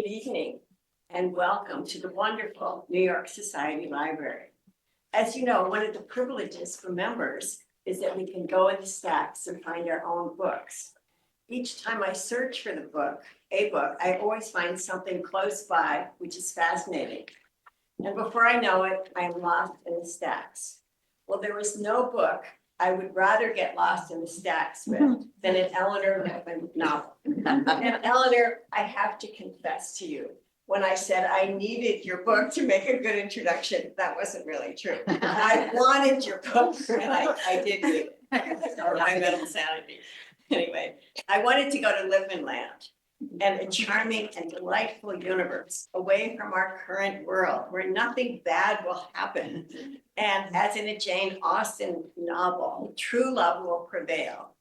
Good evening and welcome to the wonderful New York Society Library. As you know, one of the privileges for members is that we can go in the stacks and find our own books. Each time I search for a book, I always find something close by, which is fascinating. And before I know it, I am lost in the stacks. Well, there is no book I would rather get lost in the stacks with than an Elinor Lipman novel. And Elinor, I have to confess to you, when I said I needed your book to make a good introduction, that wasn't really true. I wanted your book, and I did read it. My mental sanity. Anyway, I wanted to go to Lipman land and a charming and delightful universe away from our current world where nothing bad will happen. And as in a Jane Austen novel, true love will prevail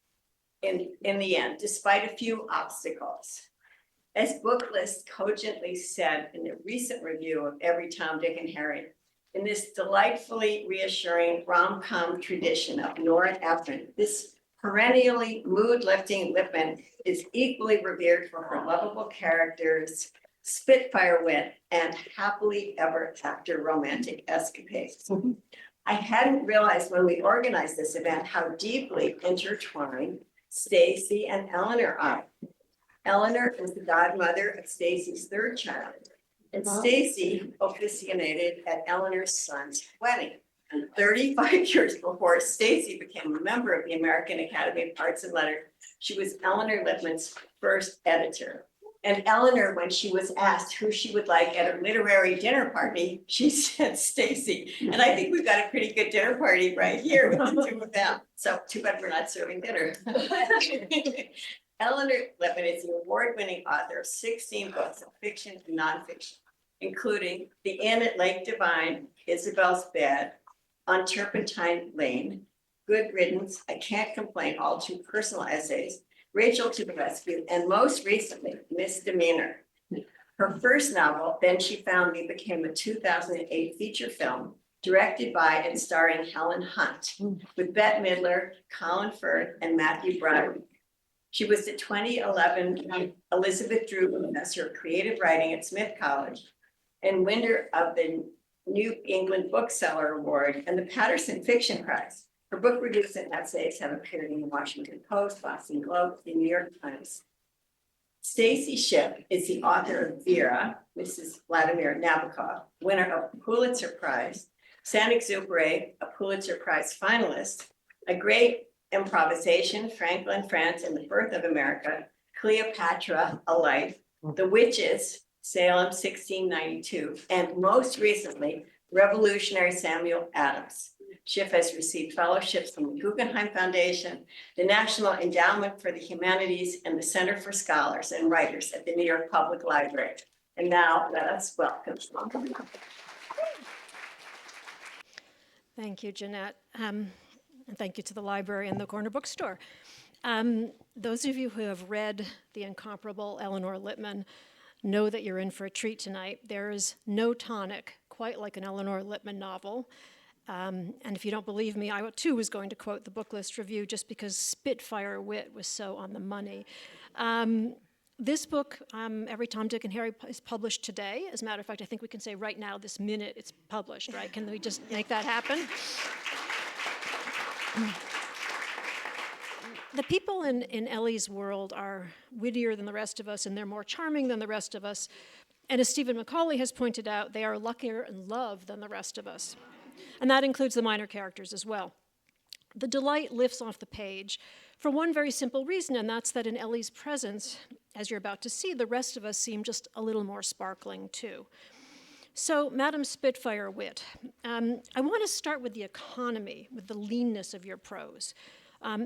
in the end, despite a few obstacles. As Booklist cogently said in a recent review of Every Tom, Dick, and Harry, in this delightfully reassuring rom-com tradition of Nora Ephron, this perennially mood-lifting Lipman is equally revered for her lovable characters, spitfire wit, and happily ever after romantic escapades. I hadn't realized when we organized this event how deeply intertwined Stacy and Elinor are. Elinor is the godmother of Stacy's third child, and Stacy officiated at Elinor's son's wedding. And 35 years before Stacy became a member of the American Academy of Arts and Letters, she was Elinor Lipman's first editor. And Elinor, when she was asked who she would like at a literary dinner party, she said Stacy. And I think we've got a pretty good dinner party right here with the two of them. So too bad we're not serving dinner. Elinor Lipman is the award-winning author of 16 books of fiction and nonfiction, including The Inn at Lake Divine, Isabel's Bed, On Turpentine Lane, Good Riddance, I Can't Complain, all too personal essays, Rachel to the Rescue, and most recently, Miss Demeanor. Her first novel, Then She Found Me, became a 2008 feature film directed by and starring Helen Hunt with Bette Midler, Colin Firth, and Matthew Broderick. She was the 2011 Elizabeth Drew Professor of Creative Writing at Smith College and winner of the New England Bookseller Award and the Patterson Fiction Prize. Her book reviews and essays have appeared in the Washington Post, Boston Globe, the New York Times. Stacy Schiff is the author of Vera, Mrs. Vladimir Nabokov, winner of Pulitzer Prize, Saint-Exupéry, a Pulitzer Prize finalist, A Great Improvisation, Franklin, France, and the Birth of America, Cleopatra, A Life, The Witches, Salem, 1692, and most recently, Revolutionary Samuel Adams. Schiff has received fellowships from the Guggenheim Foundation, the National Endowment for the Humanities, and the Center for Scholars and Writers at the New York Public Library. And now let us welcome. Thank you, Jeannette. And thank you to the library and the Corner Bookstore. Those of you who have read the incomparable Elinor Lipman know that you're in for a treat tonight. There is no tonic quite like an Elinor Lipman novel. And if you don't believe me, I too was going to quote the Booklist review just because spitfire wit was so on the money. This book, Every Tom, Dick, and Harry, is published today. As a matter of fact, I think we can say right now, this minute, it's published, right? Can we just make that happen? The people in Ellie's world are wittier than the rest of us, and they're more charming than the rest of us. And as Stephen Macaulay has pointed out, they are luckier in love than the rest of us. And that includes the minor characters as well. The delight lifts off the page for one very simple reason, and that's that in Ellie's presence, as you're about to see, the rest of us seem just a little more sparkling too. So, Madam Spitfire Wit, I want to start with the economy, with the leanness of your prose.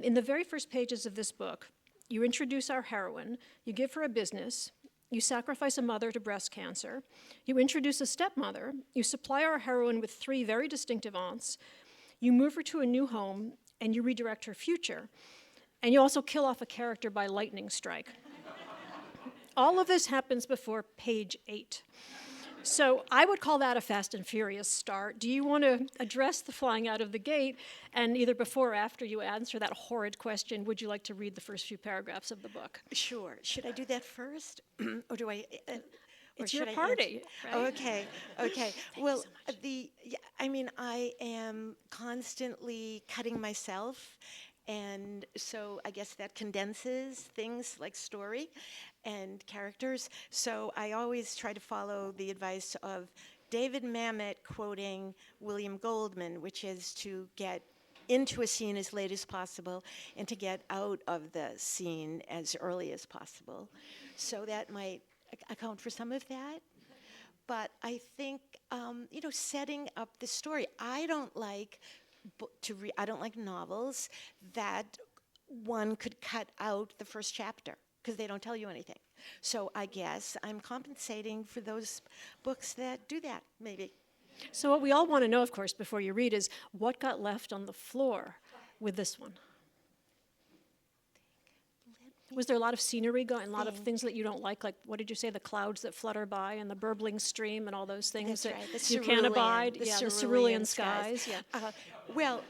In the very first pages of this book, you introduce our heroine, you give her a business, you sacrifice a mother to breast cancer, you introduce a stepmother, you supply our heroine with 3 very distinctive aunts, you move her to a new home, and you redirect her future, and you also kill off a character by lightning strike. All of this happens before page 8. So I would call that a fast and furious start. Do you want to address the flying out of the gate? And either before or after you answer that horrid question, would you like to read the first few paragraphs of the book? Sure. Should I do that first? Or do I? Or It's your should I party, answer? right? Okay, okay. Well, I mean, I am constantly cutting myself, and so I guess that condenses things like story and characters. So I always try to follow the advice of David Mamet quoting William Goldman, which is to get into a scene as late as possible and to get out of the scene as early as possible. So that might account for some of that. But I think, setting up the story. I don't like I don't like novels that one could cut out the first chapter because they don't tell you anything. So I guess I'm compensating for those books that do that, maybe. So what we all want to know, of course, before you read is what got left on the floor with this one? Was there a lot of scenery going, a lot of things that you don't like what did you say, the clouds that flutter by and the burbling stream and all those things That's that right. The you can't abide? the Yeah, the cerulean cerulean skies. Yeah. Well,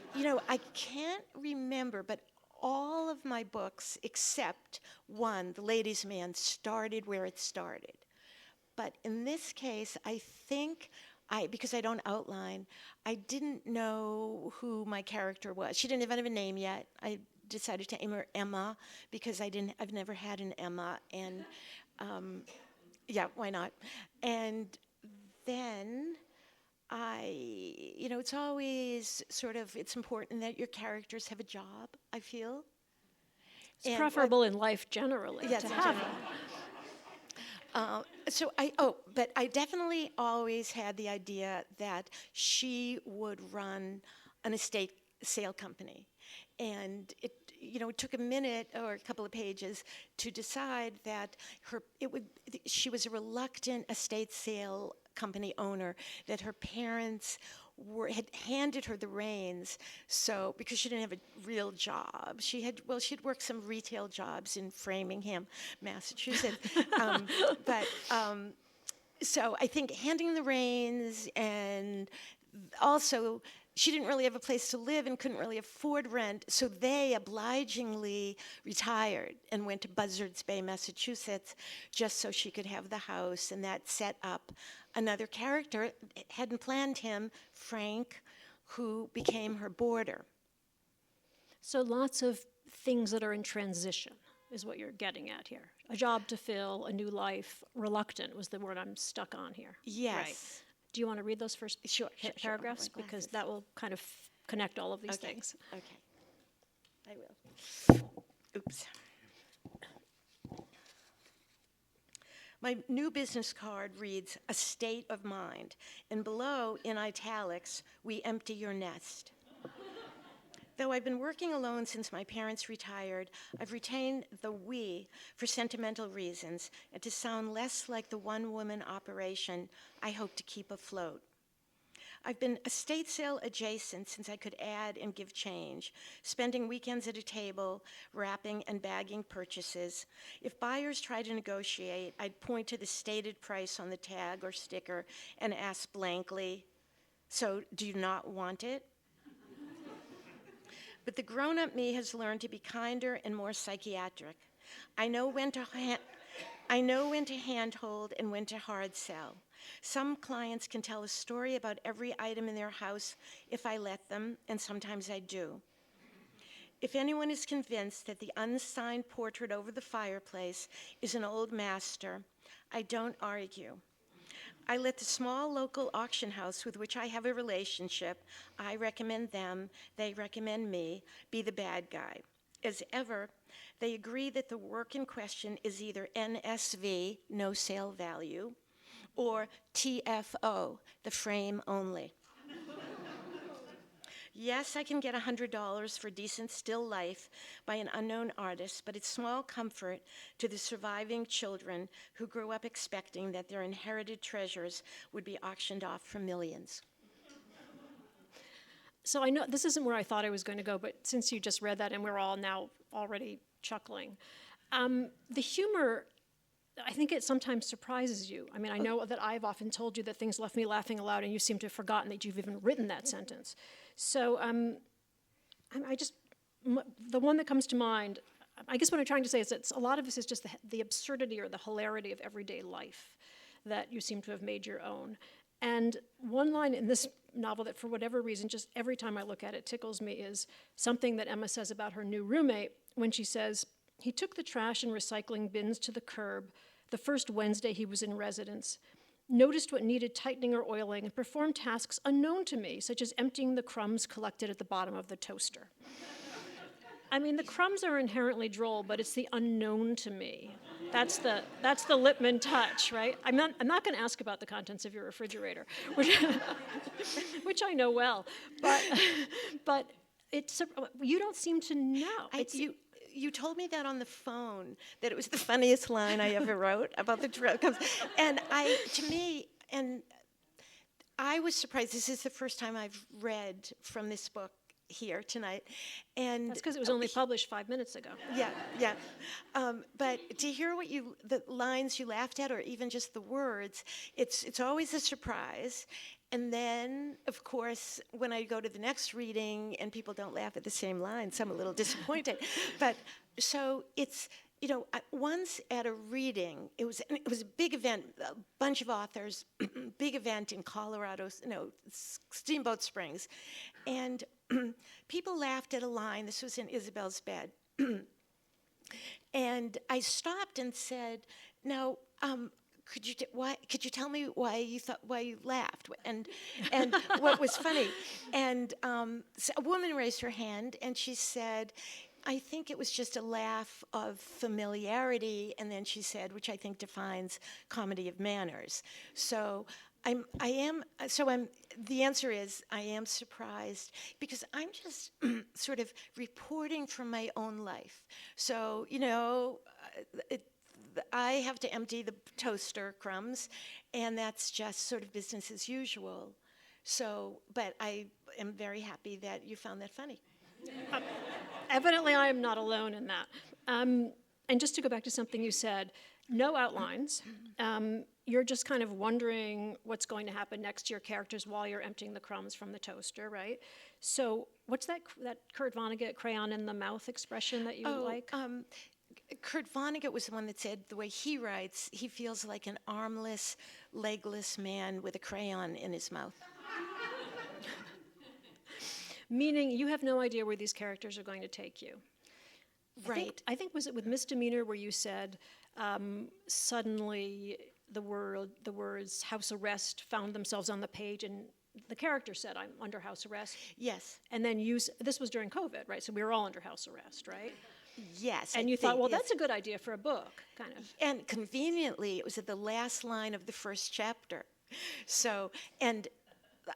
I can't remember, but all of my books, except one, The Ladies' Man, started where it started. But in this case, I think because I don't outline, I didn't know who my character was. She didn't even have a name yet. I decided to name her Emma because I've never had an Emma, and yeah, why not? And then it's always it's important that your characters have a job, I feel. It's preferable in life generally Yes, to in have general. one. But I definitely always had the idea that she would run an estate sale company. And it took a minute or a couple of pages to decide that she was a reluctant estate sale company owner, that her parents had handed her the reins, so because she didn't have a real job. She'd worked some retail jobs in Framingham, Massachusetts. So I think handing the reins, and also she didn't really have a place to live and couldn't really afford rent, so they obligingly retired and went to Buzzards Bay, Massachusetts, just so she could have the house, and that set up another character, hadn't planned him, Frank, who became her boarder. So lots of things that are in transition is what you're getting at here. A job to fill, a new life, reluctant was the word I'm stuck on here. Yes. Right. Do you want to read those first Sure. paragraphs? My Because glasses. that will kind of connect all of these Okay. things. Okay. I will. Oops. My new business card reads, "A state of mind," and below, in italics, "We empty your nest." Though I've been working alone since my parents retired, I've retained the "we" for sentimental reasons and to sound less like the one-woman operation I hope to keep afloat. I've been estate sale adjacent since I could add and give change, spending weekends at a table, wrapping and bagging purchases. If buyers try to negotiate, I'd point to the stated price on the tag or sticker and ask blankly, "So, do you not want it?" But the grown-up me has learned to be kinder and more psychiatric. I know when to handhold and when to hard sell. Some clients can tell a story about every item in their house if I let them, and sometimes I do. If anyone is convinced that the unsigned portrait over the fireplace is an old master, I don't argue. I let the small local auction house with which I have a relationship, I recommend them, they recommend me, be the bad guy. As ever, they agree that the work in question is either NSV, no sale value, or TFO, the frame only. Yes, I can get $100 for decent still life by an unknown artist, but it's small comfort to the surviving children who grew up expecting that their inherited treasures would be auctioned off for millions. So I know this isn't where I thought I was going to go, but since you just read that and we're all now already chuckling, the humor, I think it sometimes surprises you. I mean, I know that I've often told you that things left me laughing aloud, and you seem to have forgotten that you've even written that sentence. So the one that comes to mind, I guess what I'm trying to say is that a lot of this is just the absurdity or the hilarity of everyday life. that you seem to have made your own. And one line in this novel that, for whatever reason, just every time I look at it tickles me is something that Emma says about her new roommate when she says, "He took the trash and recycling bins to the curb the first Wednesday he was in residence, noticed what needed tightening or oiling, and performed tasks unknown to me, such as emptying the crumbs collected at the bottom of the toaster." I mean, the crumbs are inherently droll, but it's the unknown to me. That's the Lipman touch, right? I'm not going to ask about the contents of your refrigerator, which I know well, but it's you don't seem to know. You told me that on the phone, that it was the funniest line I ever wrote about the trail comes, and I was surprised. This is the first time I've read from this book here tonight, and that's because it was only published 5 minutes ago. Yeah. But to hear the lines you laughed at, or even just the words, it's always a surprise. And then, of course, when I go to the next reading and people don't laugh at the same lines, I'm a little disappointed. But so it's, once at a reading, it was a big event, a bunch of authors, big event in Colorado, Steamboat Springs, and people laughed at a line. This was in Isabel's bed, and I stopped and said, "Now, could you tell me why you laughed, and what was funny?" And so a woman raised her hand, and she said, "I think it was just a laugh of familiarity," and then she said, which I think defines comedy of manners. So the answer is I am surprised, because I'm just sort of reporting from my own life. So, I have to empty the toaster crumbs, and that's just sort of business as usual. So, but I am very happy that you found that funny. Evidently, I am not alone in that. And just to go back to something you said, no outlines. You're just kind of wondering what's going to happen next to your characters while you're emptying the crumbs from the toaster, right? So what's that Kurt Vonnegut crayon in the mouth expression that you like? Kurt Vonnegut was the one that said the way he writes, he feels like an armless, legless man with a crayon in his mouth. Meaning you have no idea where these characters are going to take you. Right. I think was it with Miss Demeanor where you said suddenly the words house arrest found themselves on the page, and the character said, "I'm under house arrest." Yes. And then this was during COVID, right? So we were all under house arrest, right? Yes. And you thought, well, that's a good idea for a book, kind of. And conveniently, it was at the last line of the first chapter. So, and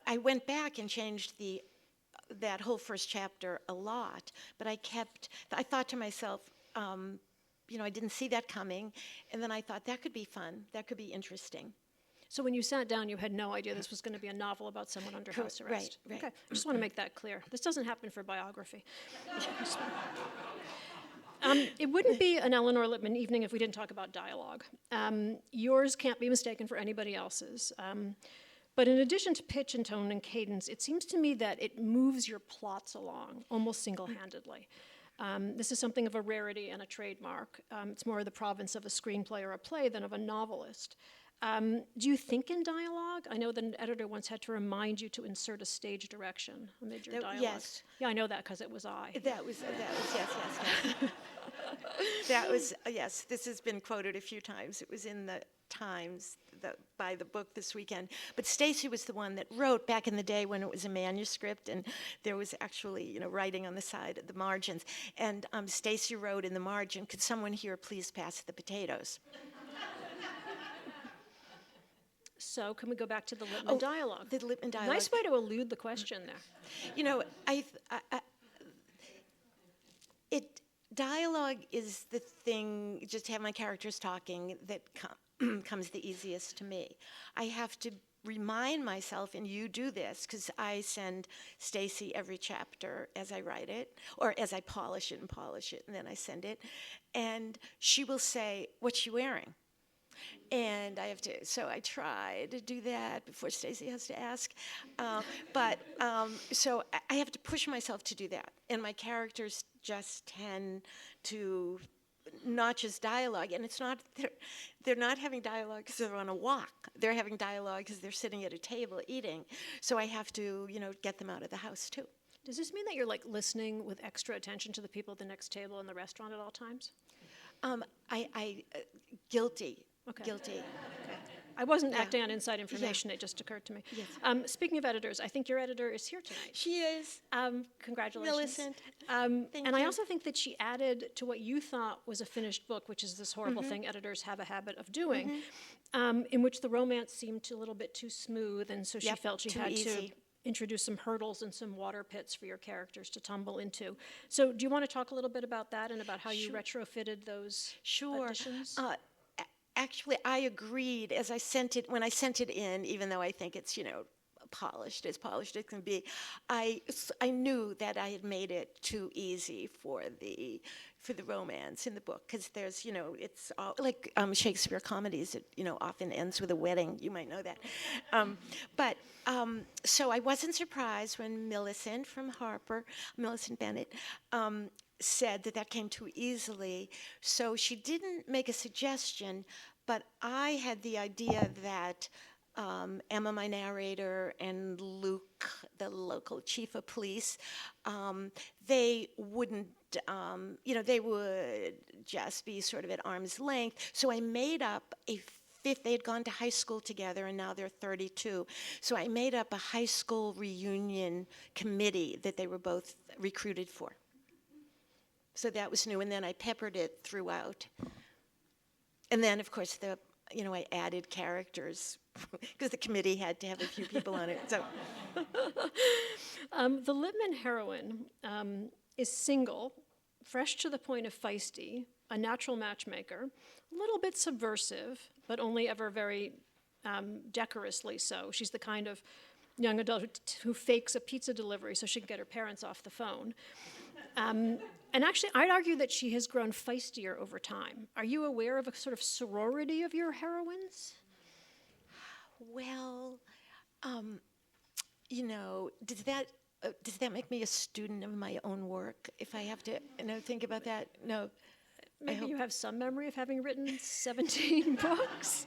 I went back and changed that whole first chapter a lot, but I thought to myself, I didn't see that coming, and then I thought that could be fun, that could be interesting. So when you sat down, you had no idea this was going to be a novel about someone under house arrest. Right. Okay, I just want to make that clear. This doesn't happen for biography. It wouldn't be an Elinor Lipman evening if we didn't talk about dialogue. Yours can't be mistaken for anybody else's. But in addition to pitch and tone and cadence, it seems to me that it moves your plots along almost single-handedly. This is something of a rarity and a trademark. It's more the province of a screenplay or a play than of a novelist. Do you think in dialogue? I know that an editor once had to remind you to insert a stage direction amid your dialogue. Yes. Yeah, I know that because it was I. That was yes. That was yes. This has been quoted a few times. It was in the Times by the book this weekend. But Stacy was the one that wrote back in the day when it was a manuscript, and there was actually writing on the side of the margins. And Stacy wrote in the margin, "Could someone here please pass the potatoes?" So can we go back to the Lipman dialogue? The Lipman dialogue. Nice way to elude the question there. Dialogue is the thing, just to have my characters talking, that comes the easiest to me. I have to remind myself, and you do this, because I send Stacy every chapter as I write it, or as I polish it, and then I send it, and she will say, "What's she wearing?" And so I try to do that before Stacy has to ask. So I have to push myself to do that. And my characters just tend to not just dialogue, and it's not they're not having dialogue because they're on a walk. They're having dialogue because they're sitting at a table eating. So I have to, get them out of the house too. Does this mean that you're like listening with extra attention to the people at the next table in the restaurant at all times? Guilty. Okay. Guilty. I wasn't acting on inside information, it just occurred to me. Yes. Speaking of editors, I think your editor is here tonight. She is. Congratulations. Millicent. And I you. also think that she added to what you thought was a finished book, which is this horrible thing editors have a habit of doing, in which the romance seemed a little bit too smooth, and so she felt she had to introduce some hurdles and some water pits for your characters to tumble into. So do you want to talk a little bit about that and about how you retrofitted those additions? Actually, I agreed when I sent it in, even though I think it's, polished as it can be. I knew that I had made it too easy for the romance in the book, because there's, it's all like Shakespeare comedies. It, often ends with a wedding. You might know that. So I wasn't surprised when Millicent from Harper, Millicent Bennett, said that came too easily. So she didn't make a suggestion, but I had the idea that Emma, my narrator, and Luke, the local chief of police, they wouldn't, they would just be sort of at arm's length. So I made up they had gone to high school together, and now they're 32. So I made up a high school reunion committee that they were both recruited for. So that was new, and then I peppered it throughout. And then, of course, I added characters because the committee had to have a few people on it. So, the Lipman heroine is single, fresh to the point of feisty, a natural matchmaker, a little bit subversive, but only ever very decorously so. She's the kind of young adult who fakes a pizza delivery so she can get her parents off the phone. And actually, I'd argue that she has grown feistier over time. Are you aware of a sort of sorority of your heroines? well, does that make me a student of my own work? If I have to, think about that? No. Maybe you have some memory of having written 17 books.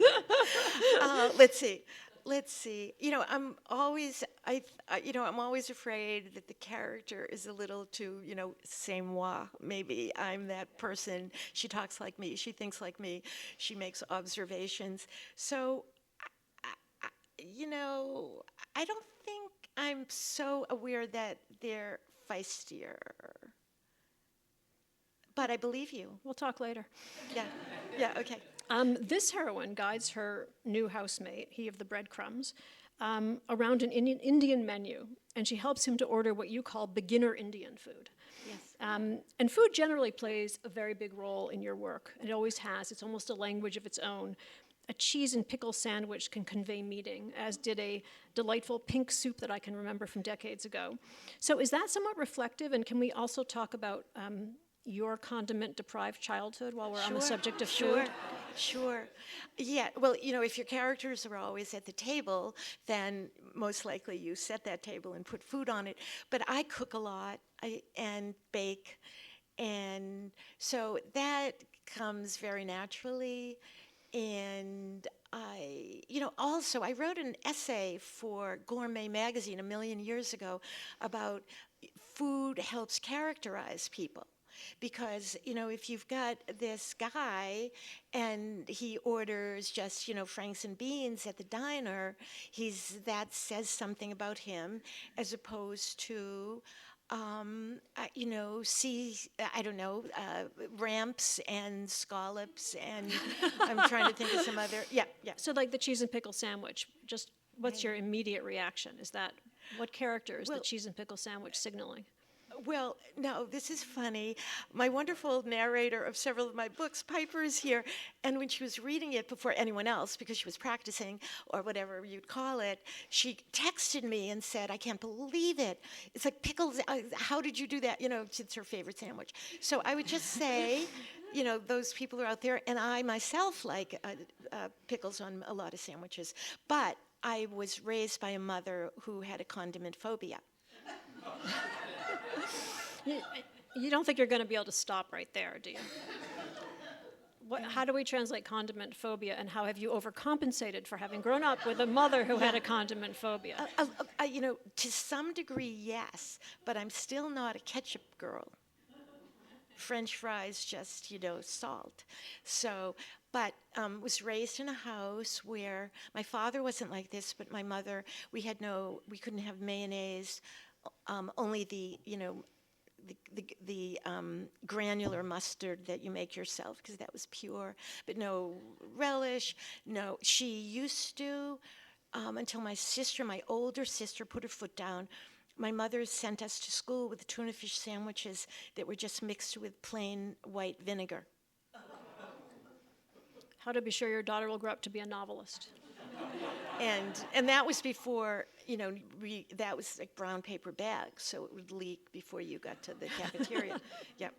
Let's see. I'm always afraid that the character is a little too, c'est moi. Maybe I'm that person. She talks like me. She thinks like me. She makes observations. So, I don't think I'm so aware that they're feistier. But I believe you. We'll talk later. Yeah, okay. This heroine guides her new housemate, he of the breadcrumbs, around an Indian menu, and she helps him to order what you call beginner Indian food. Yes. And food generally plays a very big role in your work. It always has. It's almost a language of its own. A cheese and pickle sandwich can convey meaning, as did a delightful pink soup that I can remember from decades ago. So is that somewhat reflective, and can we also talk about your condiment-deprived childhood while we're on the subject of food? Sure. Yeah, well, if your characters are always at the table, then most likely you set that table and put food on it. But I cook a lot and bake, and so that comes very naturally. And also I wrote an essay for Gourmet magazine a million years ago about food helps characterize people. Because, if you've got this guy and he orders just, franks and beans at the diner, that says something about him, as opposed to, ramps and scallops, and I'm trying to think of some other, yeah. So like the cheese and pickle sandwich, just what's your immediate reaction? What character is the cheese and pickle sandwich signaling? Well, no, this is funny. My wonderful narrator of several of my books, Piper, is here, and when she was reading it before anyone else, because she was practicing, or whatever you'd call it, she texted me and said, "I can't believe it. It's like pickles. How did you do that?" It's her favorite sandwich. So I would just say, those people are out there, and I myself like pickles on a lot of sandwiches. But I was raised by a mother who had a condiment phobia. You don't think you're going to be able to stop right there, do you? How do we translate condiment phobia, and how have you overcompensated for having grown up with a mother who had a condiment phobia? To some degree, yes, but I'm still not a ketchup girl. French fries, just, salt. So, but was raised in a house where my father wasn't like this, but my mother, we couldn't have mayonnaise, only the granular mustard that you make yourself, because that was pure, but no relish. No, she used to, until my older sister, put her foot down. My mother sent us to school with tuna fish sandwiches that were just mixed with plain white vinegar. How to be sure your daughter will grow up to be a novelist. And that was before, that was like brown paper bags, so it would leak before you got to the cafeteria. Yep.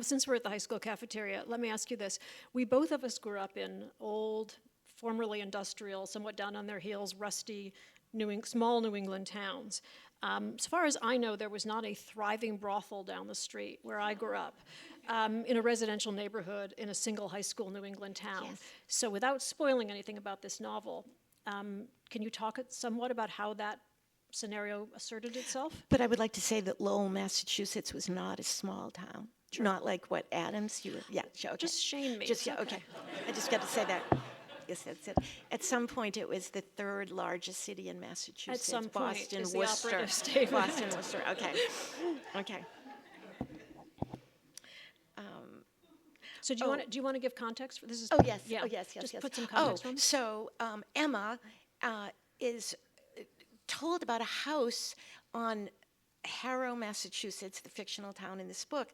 Since we're at the high school cafeteria, let me ask you this. We both of us grew up in old, formerly industrial, somewhat down on their heels, rusty, small New England towns. As far as I know, there was not a thriving brothel down the street where I grew up, in a residential neighborhood in a single high school New England town. Yes. So without spoiling anything about this novel, can you talk somewhat about how that scenario asserted itself? But I would like to say that Lowell, Massachusetts was not a small town. Sure. Not like what, Adams? Okay. Just shame me. Okay. I just got to say that. Yes, that's it. At some point, it was the third largest city in Massachusetts. At some point, Boston, is the Worcester. operative statement. Boston, Worcester. Okay. So do you want to give context for this? Yes. Just put some context on. So Emma is told about a house on Harrow, Massachusetts, the fictional town in this book,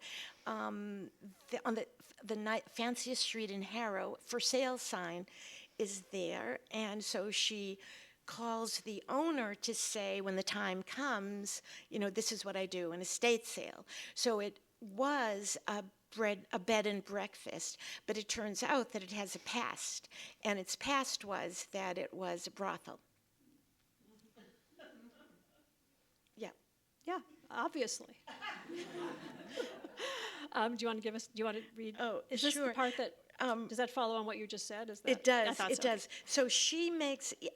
on the fanciest street in Harrow. For sale sign is there, and so she calls the owner to say, when the time comes, this is what I do, an estate sale. So it was a bed and breakfast, but it turns out that it has a past, and its past was that it was a brothel. Yeah, obviously. Do you want to read? Oh, is this sure. the part that, does that follow on what you just said? It does, does. So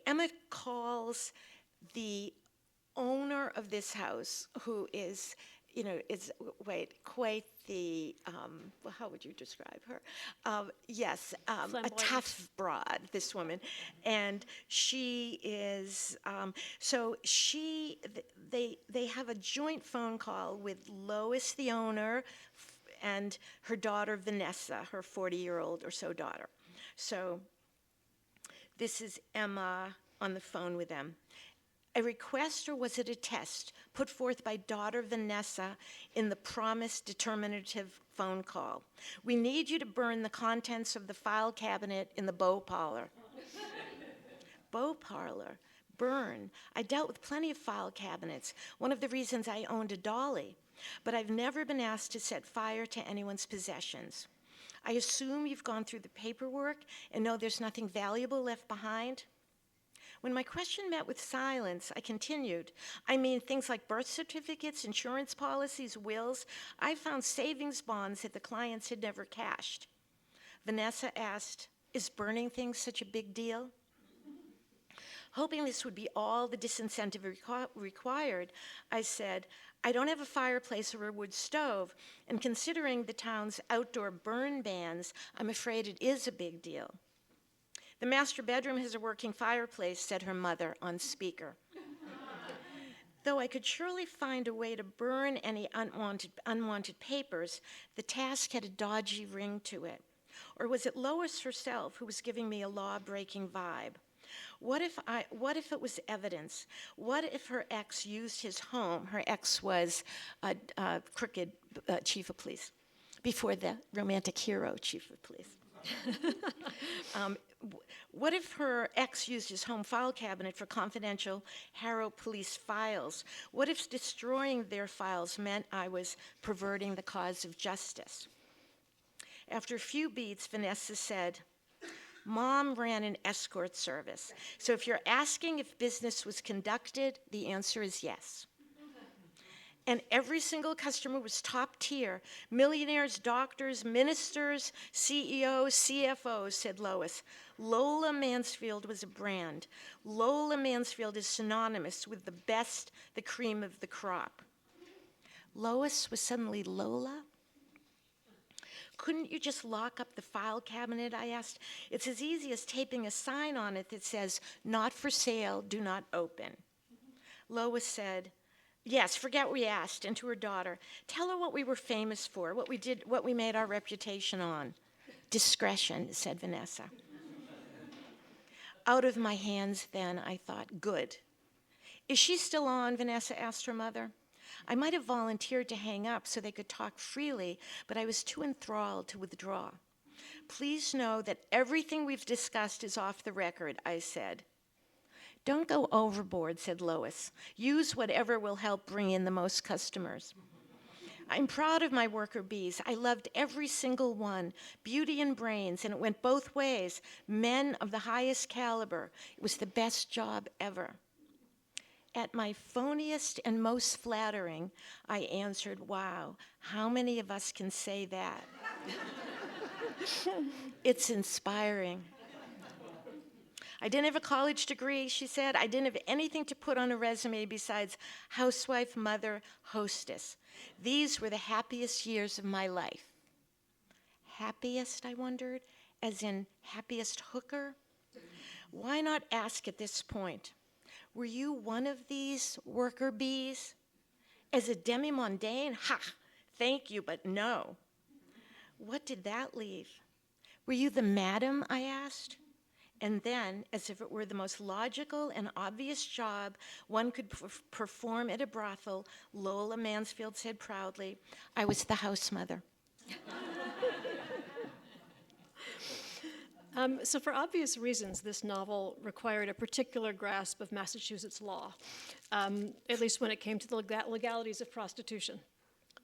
Emma calls the owner of this house, who is, quite the, how would you describe her? A tough broad, this woman. And she is, they have a joint phone call with Lois, the owner, and her daughter, Vanessa, her 40-year-old or so daughter. So this is Emma on the phone with them. A request, or was it a test, put forth by daughter Vanessa in the promised determinative phone call? We need you to burn the contents of the file cabinet in the Beau Parlor. Beau Parlor, burn. I dealt with plenty of file cabinets, one of the reasons I owned a dolly, but I've never been asked to set fire to anyone's possessions. I assume you've gone through the paperwork and know there's nothing valuable left behind. When my question met with silence, I continued. I mean, things like birth certificates, insurance policies, wills. I found savings bonds that the clients had never cashed. Vanessa asked, is burning things such a big deal? Hoping this would be all the disincentive required, I said, I don't have a fireplace or a wood stove, and considering the town's outdoor burn bans, I'm afraid it is a big deal. The master bedroom has a working fireplace, said her mother on speaker. Though I could surely find a way to burn any unwanted papers, the task had a dodgy ring to it. Or was it Lois herself who was giving me a law-breaking vibe? What if it was evidence? What if her ex used his home? Her ex was a crooked chief of police, before the romantic hero chief of police. What if her ex used his home file cabinet for confidential Harrow police files? What if destroying their files meant I was perverting the cause of justice? After a few beats, Vanessa said, Mom ran an escort service. So if you're asking if business was conducted, the answer is yes. And every single customer was top tier. Millionaires, doctors, ministers, CEOs, CFOs, said Lois. Lola Mansfield was a brand. Lola Mansfield is synonymous with the best, the cream of the crop. Lois was suddenly Lola? Couldn't you just lock up the file cabinet, I asked? It's as easy as taping a sign on it that says, not for sale, do not open. Lois said, yes, forget we asked, and to her daughter, tell her what we were famous for, what we did, what we made our reputation on. Discretion, said Vanessa. Out of my hands then, I thought, good. Is she still on, Vanessa asked her mother. I might have volunteered to hang up so they could talk freely, but I was too enthralled to withdraw. Please know that everything we've discussed is off the record, I said. Don't go overboard, said Lois. Use whatever will help bring in the most customers. I'm proud of my worker bees. I loved every single one, beauty and brains, and it went both ways. Men of the highest caliber. It was the best job ever. At my phoniest and most flattering, I answered, wow, how many of us can say that? It's inspiring. I didn't have a college degree, she said. I didn't have anything to put on a resume besides housewife, mother, hostess. These were the happiest years of my life. Happiest, I wondered, as in happiest hooker? Why not ask at this point? Were you one of these worker bees? As a demi-mondaine? Ha! Thank you, but no. What did that leave? Were you the madam, I asked? And then, as if it were the most logical and obvious job one could perform at a brothel, Lola Mansfield said proudly, I was the house mother. So for obvious reasons, this novel required a particular grasp of Massachusetts law, at least when it came to the legalities of prostitution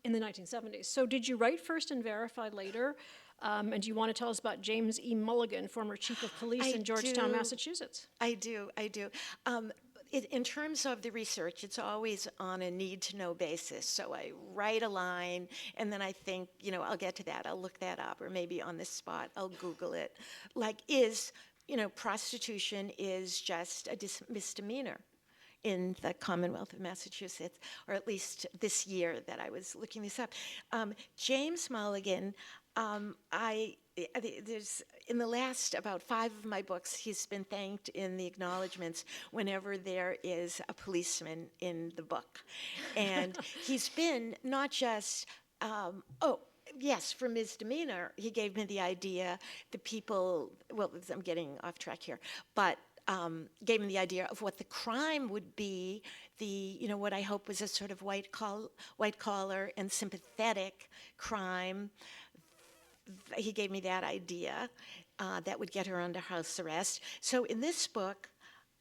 in the 1970s. So did you write first and verify later? And do you want to tell us about James E. Mulligan, former chief of police in Georgetown, Massachusetts? I do. In terms of the research, it's always on a need-to-know basis. So I write a line, and then I think, I'll get to that. I'll look that up, or maybe on the spot, I'll Google it. Prostitution is just a misdemeanor in the Commonwealth of Massachusetts, or at least this year that I was looking this up. James Mulligan, there's in the last about 5 of my books, he's been thanked in the acknowledgments whenever there is a policeman in the book. And he's been not just, yes, for misdemeanor, he gave me the idea, I'm getting off track here, but gave me the idea of what the crime would be, what I hope was a sort of white collar and sympathetic crime. He gave me that idea that would get her under house arrest. So in this book,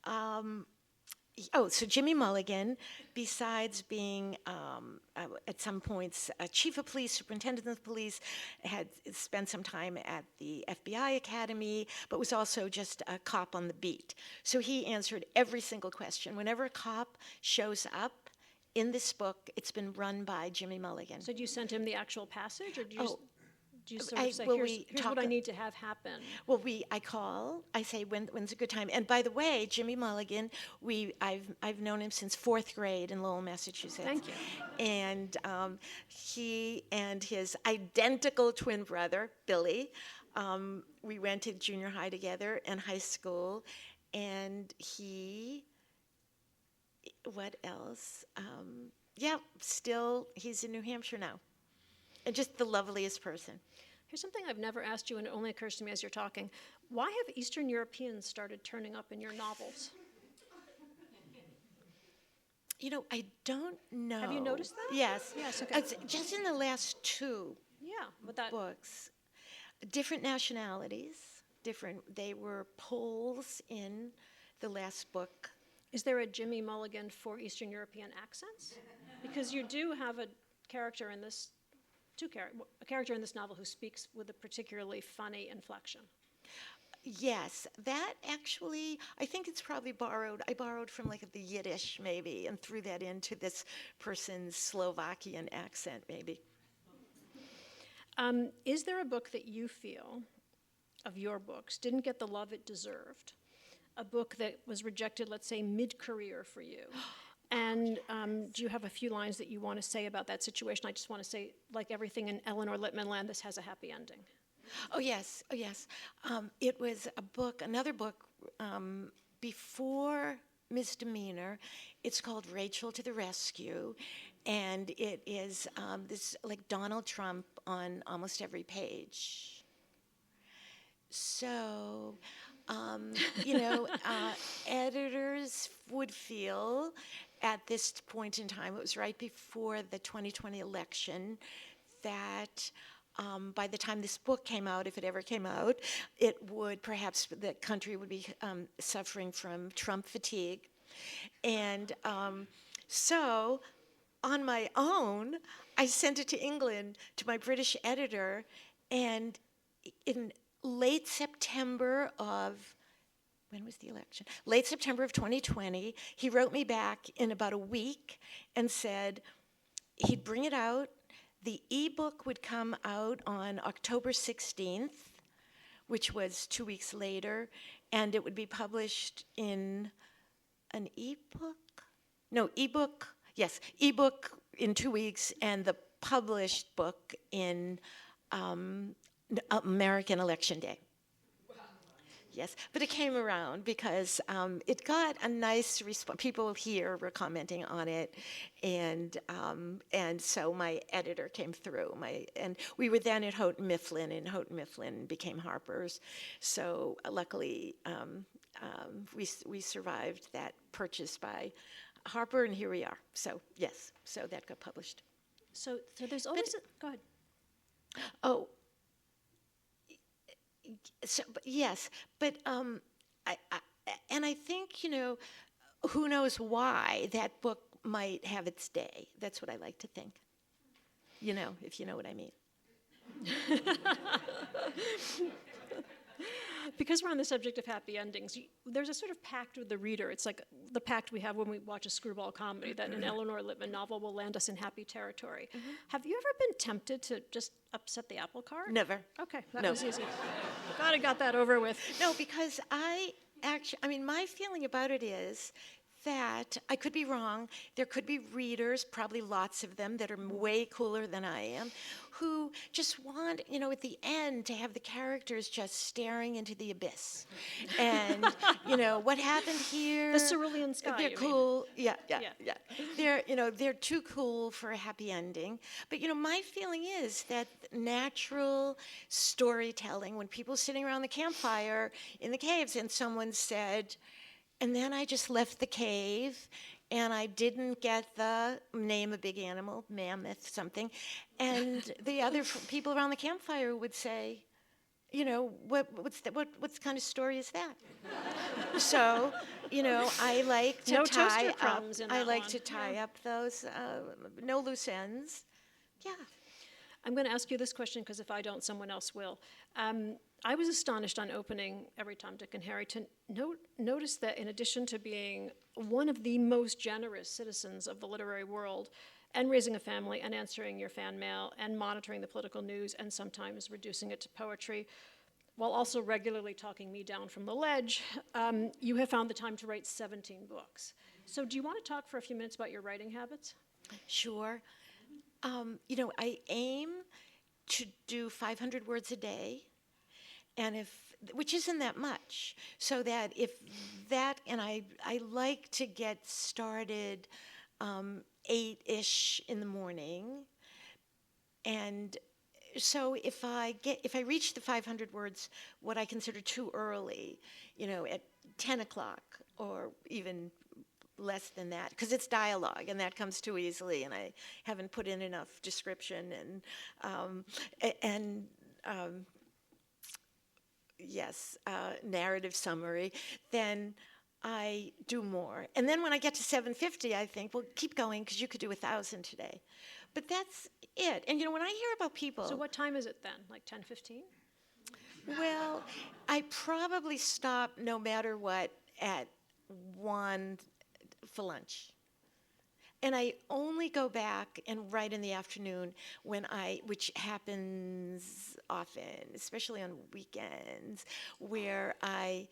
so Jimmy Mulligan, besides being at some points a chief of police, superintendent of police, had spent some time at the FBI Academy, but was also just a cop on the beat. So he answered every single question. Whenever a cop shows up in this book, it's been run by Jimmy Mulligan. So do you send him the actual passage, or do you sort of say, here's what I need to have happen? Well, I call. I say, when's a good time? And by the way, Jimmy Mulligan, I've known him since 4th grade in Lowell, Massachusetts. Thank you. And he and his identical twin brother, Billy, we went to junior high together and high school. And what else? Still, he's in New Hampshire now. And just the loveliest person. Here's something I've never asked you, and it only occurs to me as you're talking. Why have Eastern Europeans started turning up in your novels? I don't know. Have you noticed that? Yes. Yes, okay. Just in the last 2 books. Different nationalities, they were Poles in the last book. Is there a Jimmy Mulligan for Eastern European accents? Because you do have a character in this novel who speaks with a particularly funny inflection. Yes, that actually, I think it's probably borrowed. I borrowed from like the Yiddish maybe and threw that into this person's Slovakian accent maybe. Is there a book that you feel, of your books, didn't get the love it deserved? A book that was rejected, let's say, mid-career for you? And do you have a few lines that you want to say about that situation? I just want to say, like everything in Elinor Lipman land, this has a happy ending. Oh yes, oh yes. It was a book, another book before Ms. Demeanor. It's called Rachel to the Rescue, and it is this like Donald Trump on almost every page. So, editors would feel at this point in time, it was right before the 2020 election, that by the time this book came out, if it ever came out, it would perhaps the country would be suffering from Trump fatigue. And so on my own, I sent it to England to my British editor, and in late September of, when was the election? Late September of 2020, he wrote me back in about a week and said he'd bring it out. The ebook would come out on October 16th, which was 2 weeks later, and it would be published in an ebook? No, ebook, yes, ebook in 2 weeks, and the published book in American Election Day. Yes, but it came around because it got a nice response. People here were commenting on it, and so my editor came through. And we were then at Houghton Mifflin, and Houghton Mifflin became Harper's. So luckily, we survived that purchase by Harper, and here we are. So yes, so that got published. So there's always go ahead. Oh. So, yes, but I think, who knows why that book might have its day. That's what I like to think. If you know what I mean. Because we're on the subject of happy endings, there's a sort of pact with the reader. It's like the pact we have when we watch a screwball comedy, that an Elinor Lipman novel will land us in happy territory. Mm-hmm. Have you ever been tempted to just upset the apple cart? Never. Okay, that was easy. Glad I got that over with. No, because my feeling about it is that I could be wrong. There could be readers, probably lots of them, that are way cooler than I am, who just want, at the end to have the characters just staring into the abyss. And, what happened here? The cerulean sky. They're cool. Yeah. They're too cool for a happy ending. But, my feeling is that natural storytelling, when people sitting around the campfire in the caves and someone said, and then I just left the cave, and I didn't get the name a big animal, mammoth, something. And the other people around the campfire would say, what kind of story is that? So, I like to tie up. I like to tie up those no loose ends. Yeah. I'm going to ask you this question because if I don't, someone else will. I was astonished on opening Every Tom, Dick, and Harry to notice that in addition to being one of the most generous citizens of the literary world, and raising a family, and answering your fan mail, and monitoring the political news, and sometimes reducing it to poetry, while also regularly talking me down from the ledge, you have found the time to write 17 books. So do you want to talk for a few minutes about your writing habits? Sure. I aim to do 500 words a day, and which isn't that much, so that and I like to get started 8-ish in the morning, and so if I reach the 500 words, what I consider too early, at 10 o'clock or even less than that, because it's dialogue and that comes too easily, and I haven't put in enough description and narrative summary, then I do more. And then when I get to 750, I think, well, keep going, because you could do 1,000 today. But that's it. And when I hear about people... So what time is it then? Like 10:15? Well, I probably stop no matter what at 1 for lunch. And I only go back and write in the afternoon which happens often, especially on weekends, where I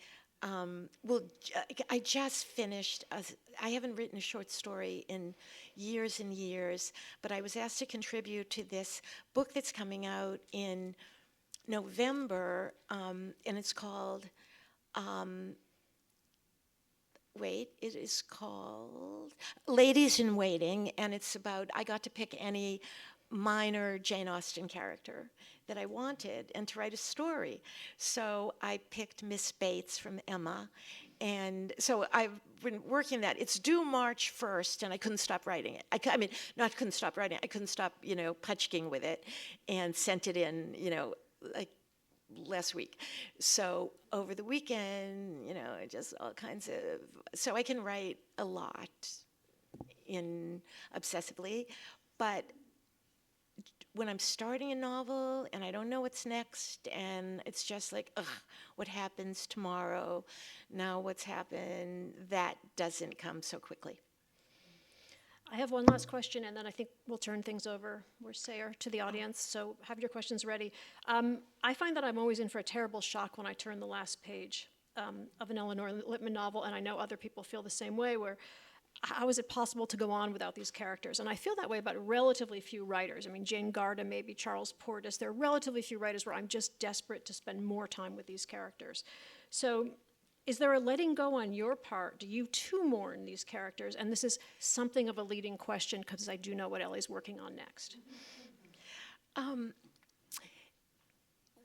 just finished, I haven't written a short story in years and years, but I was asked to contribute to this book that's coming out in November, and it's called, it is called Ladies in Waiting, and it's about, I got to pick any minor Jane Austen character that I wanted and to write a story. So I picked Miss Bates from Emma, and so I've been working that. It's due March 1st, and I couldn't stop writing it. I mean, not couldn't stop writing it, I couldn't stop, putchking with it, and sent it in, like last week. So over the weekend, just all kinds of, so I can write a lot obsessively, but when I'm starting a novel and I don't know what's next, and it's just like, ugh, what happens tomorrow? Now what's happened? That doesn't come so quickly. I have one last question, and then I think we'll turn things over, to the audience, so have your questions ready. I find that I'm always in for a terrible shock when I turn the last page of an Elinor Lipman novel, and I know other people feel the same way, where how is it possible to go on without these characters? And I feel that way about relatively few writers. I mean, Jane Garda, maybe Charles Portis. There are relatively few writers where I'm just desperate to spend more time with these characters. So is there a letting go on your part? Do you too mourn these characters? And this is something of a leading question because I do know what Ellie's working on next.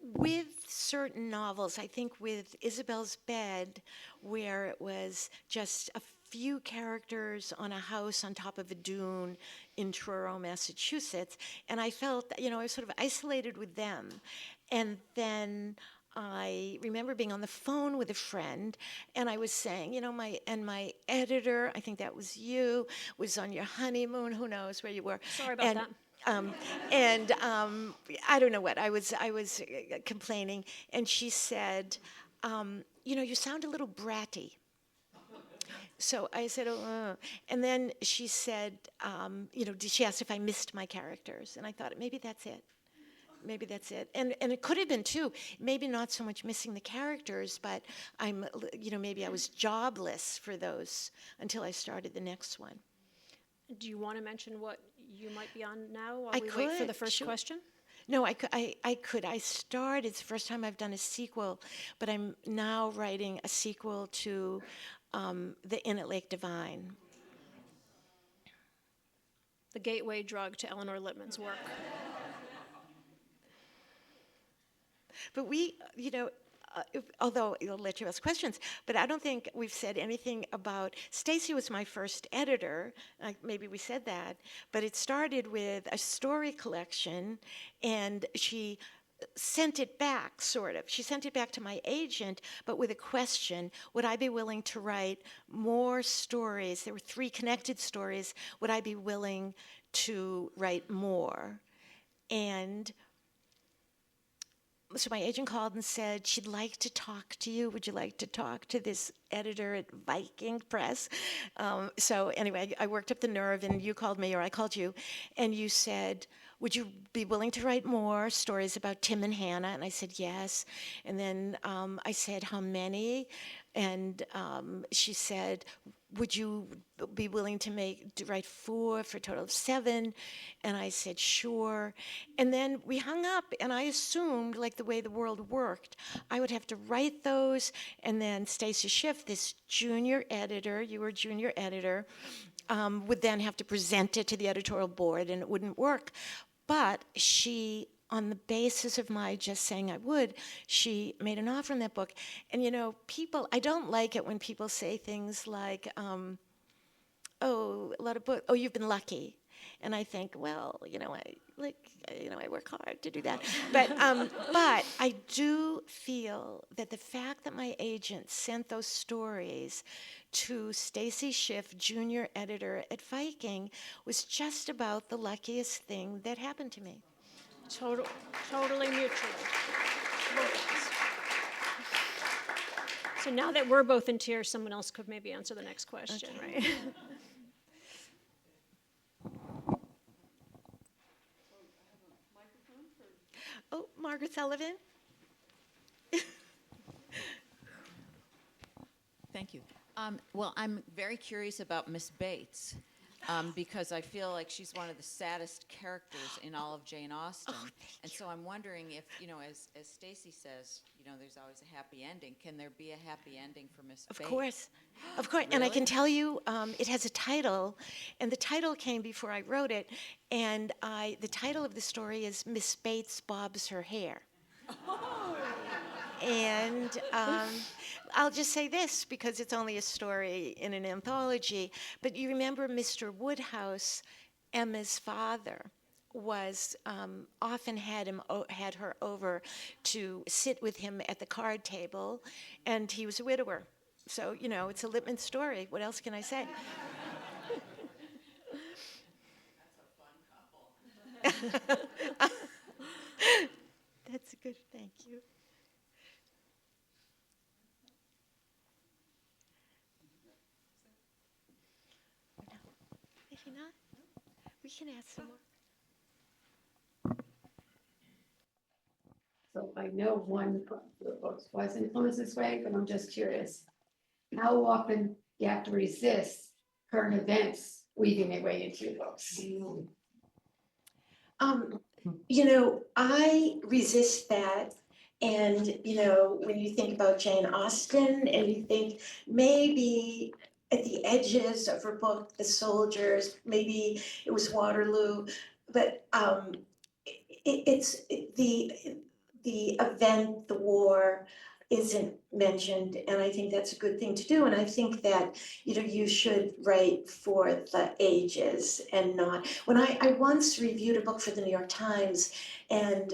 With certain novels, I think with Isabel's Bed, where it was just a few characters on a house on top of a dune in Truro, Massachusetts, and I felt that, I was sort of isolated with them. And then I remember being on the phone with a friend, and I was saying, my editor, I think that was you, was on your honeymoon. Who knows where you were? Sorry about that. I don't know what I was complaining, and she said, you sound a little bratty. So I said, and then she said, she asked if I missed my characters, and I thought maybe that's it. Maybe that's it. And it could have been too. Maybe not so much missing the characters, but maybe I was jobless for those until I started the next one. Do you want to mention what you might be on now while I we could, wait for the first sure. question? No, I could. I started, it's the first time I've done a sequel, but I'm now writing a sequel to The Inn at Lake Divine. The gateway drug to Elinor Lipman's work. But we, although I'll let you ask questions, but I don't think we've said anything about, Stacy was my first editor, maybe we said that, but it started with a story collection, and she sent it back, sort of. She sent it back to my agent, but with a question, would I be willing to write more stories? There were 3 connected stories. Would I be willing to write more? And so my agent called and said, she'd like to talk to you. Would you like to talk to this editor at Viking Press? So anyway, I worked up the nerve, and you called me, or I called you, and you said, would you be willing to write more stories about Tim and Hannah? And I said, yes. And then I said, how many? And she said, would you be willing to write 4 for a total of 7? And I said, sure. And then we hung up, and I assumed, like the way the world worked, I would have to write those, and then Stacy Schiff, this junior editor, you were a junior editor, would then have to present it to the editorial board, and it wouldn't work. But she, on the basis of my just saying I would, she made an offer on that book. And people, I don't like it when people say things like, a lot of books, you've been lucky. And I think, well, I work hard to do that. But I do feel that the fact that my agent sent those stories to Stacy Schiff, junior editor at Viking, was just about the luckiest thing that happened to me. Totally mutual. Both of us. So now that we're both in tears, someone else could maybe answer the next question, right? Oh, Margaret Sullivan? Thank you. Well, I'm very curious about Miss Bates because I feel like she's one of the saddest characters in all of Jane Austen. And so I'm wondering if, as Stacy says, there's always a happy ending. Can there be a happy ending for Miss Bates? Of course. Of course. And I can tell you, it has a title, and the title came before I wrote it. And the title of the story is Miss Bates Bobs Her Hair. And I'll just say this because it's only a story in an anthology. But you remember Mr. Woodhouse, Emma's father, was often had her over to sit with him at the card table, and he was a widower. So it's a Lipman story. What else can I say? That's a fun couple. That's good. Thank you. Maybe not. We can ask some more. So I know one of the books was influenced this way, but I'm just curious. How often do you have to resist current events weaving their way into your books? I resist that. And, when you think about Jane Austen and you think maybe at the edges of her book, the soldiers, maybe it was Waterloo, but the event, the war isn't mentioned, and I think that's a good thing to do. And I think that, you should write for the ages and not, when I once reviewed a book for the New York Times, and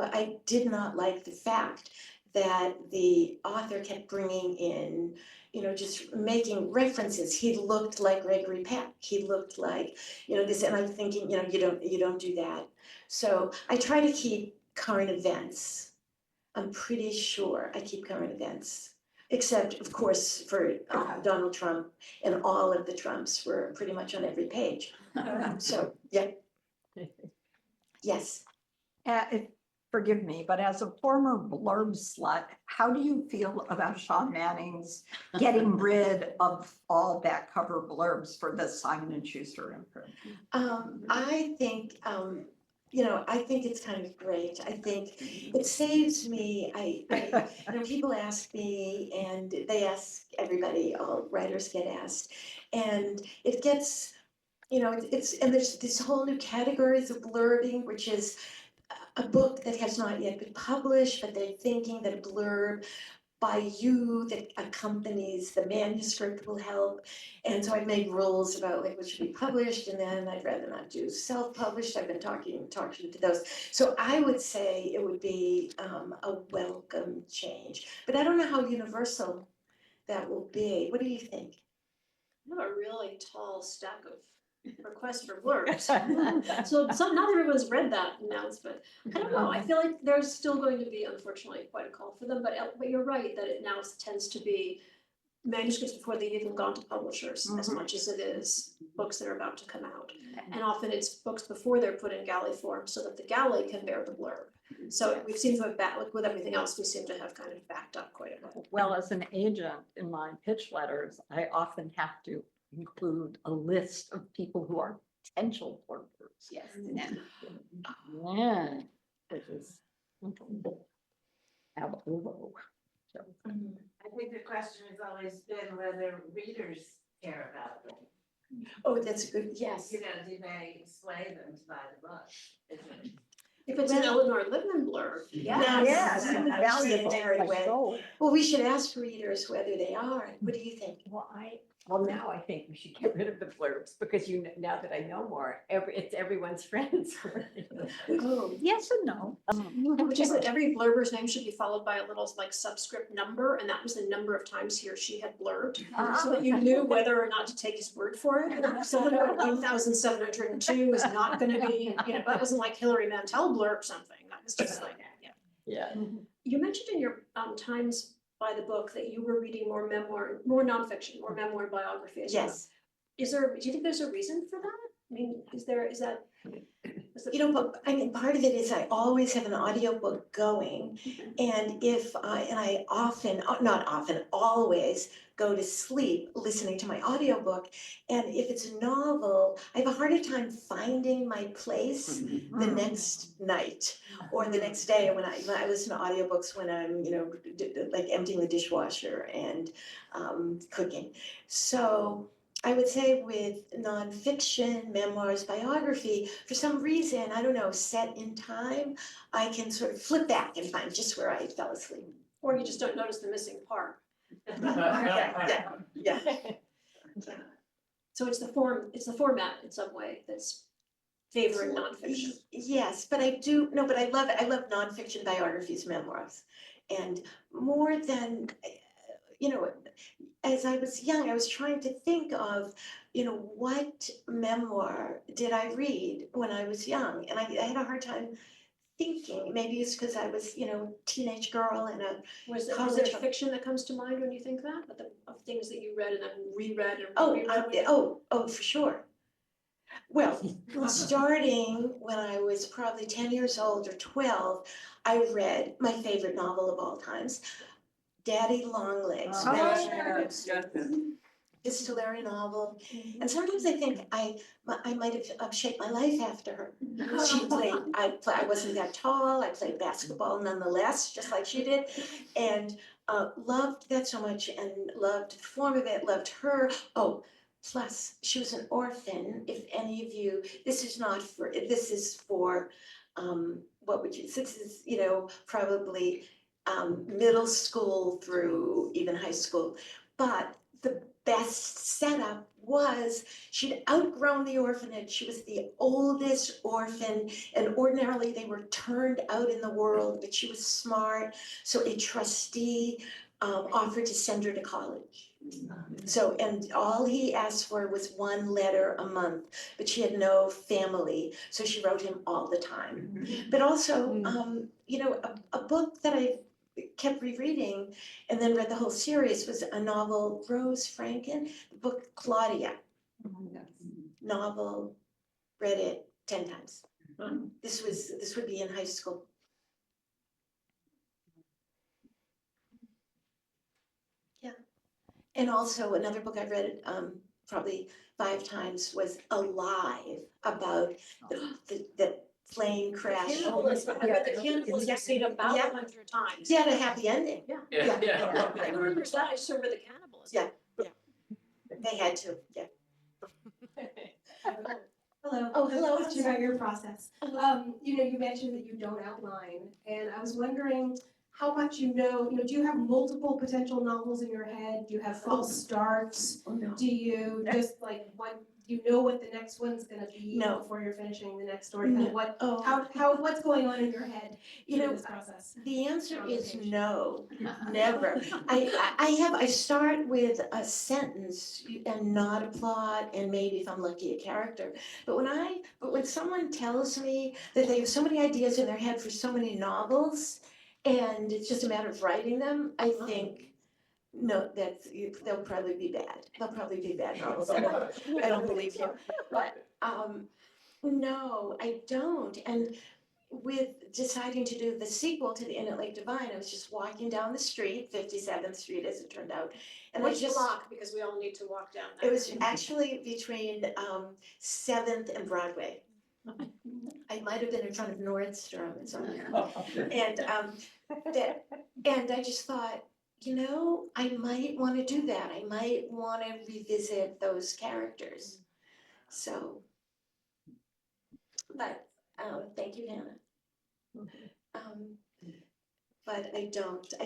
I did not like the fact that the author kept bringing in, just making references. He looked like Gregory Peck. He looked like, this, and I'm thinking, you don't do that. So I try to keep current events. I'm pretty sure I keep current events, except of course for Donald Trump, and all of the Trumps were pretty much on every page. So, yeah. Yes. Forgive me, but as a former blurb slut, how do you feel about Sean Manning's getting rid of all back cover blurbs for the Simon & Schuster imprint? I think, I think it's kind of great. I think it saves me. People ask me, and they ask everybody, all writers get asked, and it gets, and there's this whole new categories of blurbing, which is a book that has not yet been published, but they're thinking that a blurb by you that accompanies the manuscript will help. And so I've made rules about like what should be published, and then I'd rather not do self-published. I've been talking to those. So I would say it would be a welcome change, but I don't know how universal that will be. What do you think? I have a really tall stack of requests for blurbs. So not everyone's read that announcement. I don't know, I feel like there's still going to be, unfortunately, quite a call for them, but you're right that it now tends to be manuscripts before they've even gone to publishers as much as it is books that are about to come out. And often it's books before they're put in galley form so that the galley can bear the blurb. So we seem to have like with everything else, we seem to have kind of backed up quite a bit. Well, as an agent in my pitch letters, I often have to include a list of people who are potential blurbers. Yes. Yeah, which is ab ovo. So, I think the question has always been whether readers care about them. Oh, that's a good, yes. Do they sway them to buy the book? If it's an Elinor Lipman blurb, yes, valuable. so, Well, we should ask readers whether they are. What do you think? Well, now I think we should get rid of the blurbs because now that I know more, it's everyone's friends. Oh, yes and no. which is that every blurber's name should be followed by a little like subscript number, and that was the number of times he or she had blurbed, so that you knew whether or not to take his word for it. So 1,702 is not going to be, that wasn't like Hilary Mantel blurb something. That was just like, yeah. Yeah. You mentioned in your Times by the book that you were reading more memoir, more nonfiction, more memoir and biography as well. Yes. Do you think there's a reason for that? I mean, is that? You know, but I mean, part of it is I always have an audiobook going. And I often, not often, always go to sleep listening to my audiobook. And if it's a novel, I have a harder time finding my place the next night or the next day when I listen to audiobooks when I'm, like emptying the dishwasher and cooking. So I would say with nonfiction, memoirs, biography, for some reason, I don't know, set in time, I can sort of flip back and find just where I fell asleep. Or you just don't notice the missing part. Yeah. So it's the format in some way that's favoring nonfiction. Yes, but I love it. I love nonfiction biographies, memoirs. And more than, as I was young, I was trying to think of, what memoir did I read when I was young? And I had a hard time thinking. Maybe it's because I was, teenage girl and a Was there college. fiction that comes to mind when you think that, of things that you read and then reread and Oh, reread? for sure. Well, starting when I was probably 10 years old or 12, I read my favorite novel of all times, Daddy Longlegs. Distillery novel. And sometimes I think I might have shaped my life after her. I wasn't that tall, I played basketball nonetheless, just like she did. And loved that so much and loved the form of it, loved her. Oh, plus she was an orphan. If any of you, this is for, this is, probably middle school through even high school. But the best setup was she'd outgrown the orphanage. She was the oldest orphan, and ordinarily they were turned out in the world, but she was smart. So a trustee offered to send her to college. So, and all he asked for was one letter a month, but she had no family, so she wrote him all the time. But also, a book that I kept rereading and then read the whole series was a novel, Rose Franken, the book Claudia. Novel, read it 10 times. This would be in high school. Yeah. And also another book I read probably 5 times was Alive, about the plane crash. I read the Cannibals, yes, about 100 times. Yeah, a happy ending. I remember that, I just remember the Cannibals. Yeah. They had to, yeah. Hello. Oh, hello. Question about your process. You mentioned that you don't outline, and I was wondering how much do you have multiple potential novels in your head? Do you have false starts? Oh, no. Do you just do you know what the next one's gonna be No. before you're finishing the next story? No. What's going on in your head through this process? The answer is no, never. I start with a sentence and not a plot, and maybe if I'm lucky, a character. But when someone tells me that they have so many ideas in their head for so many novels, and it's just a matter of writing them, I think, no, they'll probably be bad. They'll probably be bad novels. I don't believe you. But no, I don't. And with deciding to do the sequel to The Inn at Lake Divine, I was just walking down the street, 57th Street as it turned out. And Which block, because we all need to walk down that. It was actually between 7th and Broadway. I might have been in front of Nordstrom and something. And I just thought, I might want to do that. I might want to revisit those characters. So, but thank you, Hannah. But I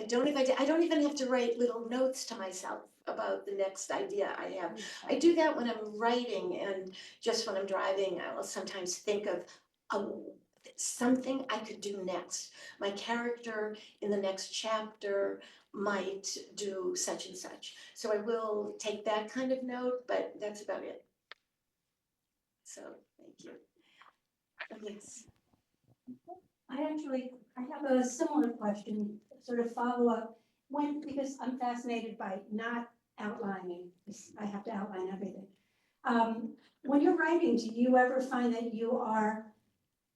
don't even have to write little notes to myself about the next idea I have. I do that when I'm writing, and just when I'm driving, I will sometimes think of something I could do next. My character in the next chapter might do such and such. So I will take that kind of note, but that's about it. So, thank you. Yes. I have a similar question, sort of follow up. because I'm fascinated by not outlining, 'cause I have to outline everything. When you're writing, do you ever find that you are,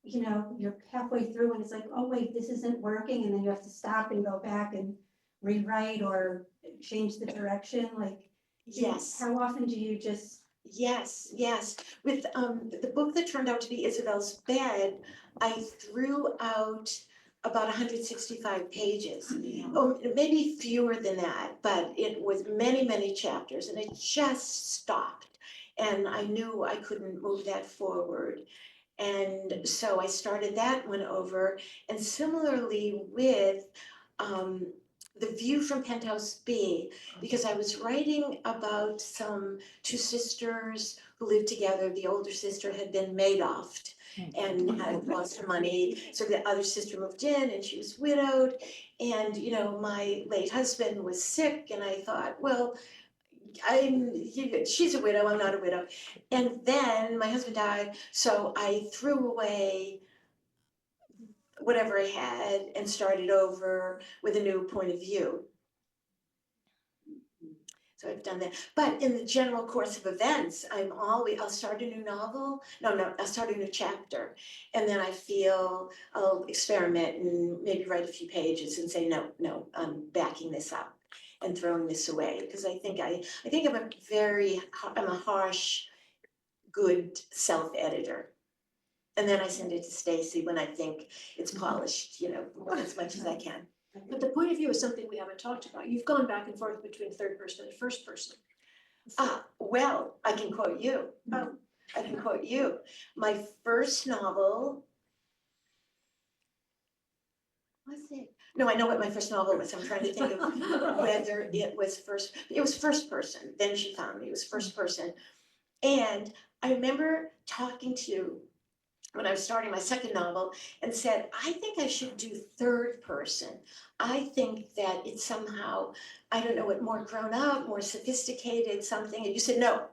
you're halfway through and it's like, oh wait, this isn't working, and then you have to stop and go back and rewrite or change the direction, like? Yes. How often do you just? Yes, yes. With the book that turned out to be Isabel's Bed, I threw out about 165 pages. Oh, maybe fewer than that, but it was many, many chapters, and it just stopped. And I knew I couldn't move that forward. And so I started that one over. And similarly with The View from Penthouse B, because I was writing about some two sisters who lived together. The older sister had been Madoffed and had lost her money. So the other sister moved in and she was widowed. And, my late husband was sick, and I thought, well, she's a widow, I'm not a widow. And then my husband died, so I threw away whatever I had and started over with a new point of view. So I've done that. But in the general course of events, I'll start a new novel. No, I'll start a new chapter. And then I feel I'll experiment and maybe write a few pages and say, no, I'm backing this up and throwing this away. Because I think I'm a harsh, good self-editor. And then I send it to Stacy when I think it's polished, as much as I can. But the point of view is something we haven't talked about. You've gone back and forth between third person and first person. Well, I can quote you. My first novel. Was it? No, I know what my first novel was. I'm trying to think of whether it was first. It was first person. Then she found me. It was first person. And I remember talking to you when I was starting my second novel and said, I think I should do third person. I think that it's somehow, I don't know what, more grown up, more sophisticated, something. And you said, no.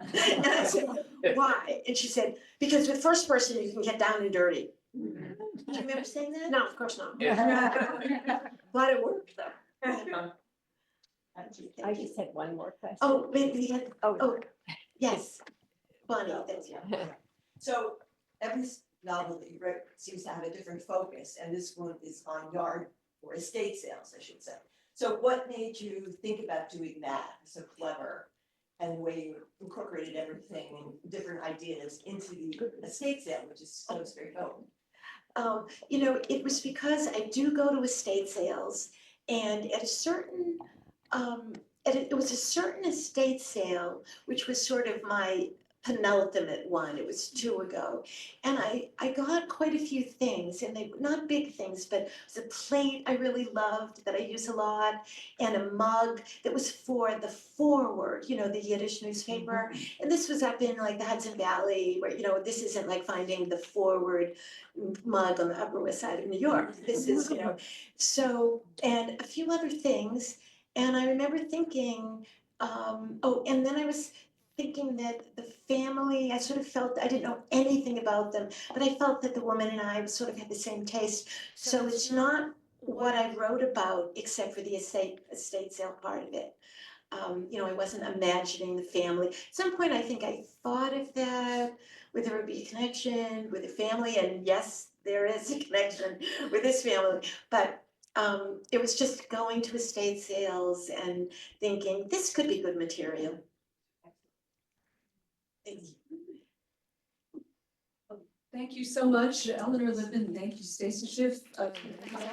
And I said, why? And she said, because with first person, you can get down and dirty. Do you remember saying that? No, of course not. But it worked though. I just had one more question. Oh, maybe, yes. Bonnie, that's you. So every novel that you write seems to have a different focus, and this one is on yard or estate sales, I should say. So what made you think about doing that so clever, and the way you incorporated everything and different ideas into the estate sale, which is very cool? It was because I do go to estate sales, and at a certain, it was a certain estate sale, which was sort of my penultimate one. It was 2 ago. And I got quite a few things, and they were not big things, but it was a plate I really loved that I use a lot, and a mug that was for the Forward, the Yiddish newspaper. And this was up in like the Hudson Valley, where, this isn't like finding the Forward mug on the Upper West Side of New York. This is, so, and a few other things. And I remember thinking, and then I was thinking that the family, I sort of felt, I didn't know anything about them, but I felt that the woman and I sort of had the same taste. So it's not what I wrote about, except for the estate sale part of it. I wasn't imagining the family. At some point, I think I thought of that, whether there would be a connection with the family, and yes, there is a connection with this family, but it was just going to estate sales and thinking, this could be good material. Thank you so much, Elinor Lipman. Thank you, Stacy Schiff. Audience members.